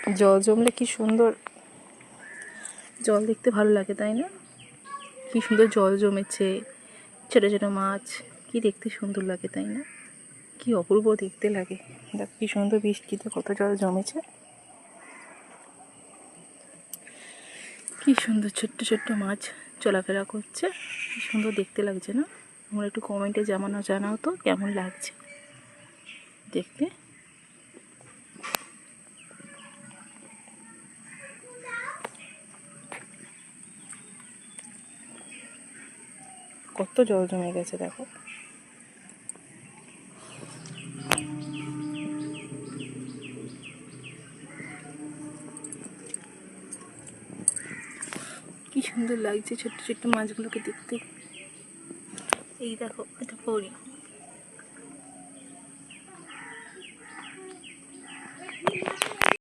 জল জমলে কি সুন্দর, জল দেখতে ভালো লাগে তাই না? কি সুন্দর জল জমেছে, ছোটো ছোটো মাছ, কি দেখতে সুন্দর লাগে তাই না? কি অপূর্ব দেখতে লাগে। দেখ কি সুন্দর বৃষ্টিতে কত জল জমেছে, কি সুন্দর ছোট্ট ছোট্ট মাছ চলাফেরা করছে, কি সুন্দর দেখতে লাগছে না? তোমরা একটু কমেন্টে জানাও তো কেমন লাগছে দেখতে। কত জল জমে গেছে দেখো। কি সুন্দর লাগছে ছোট্ট ছোট্ট মাছগুলোকে দেখতে। এই দেখো, এটা পড়ি।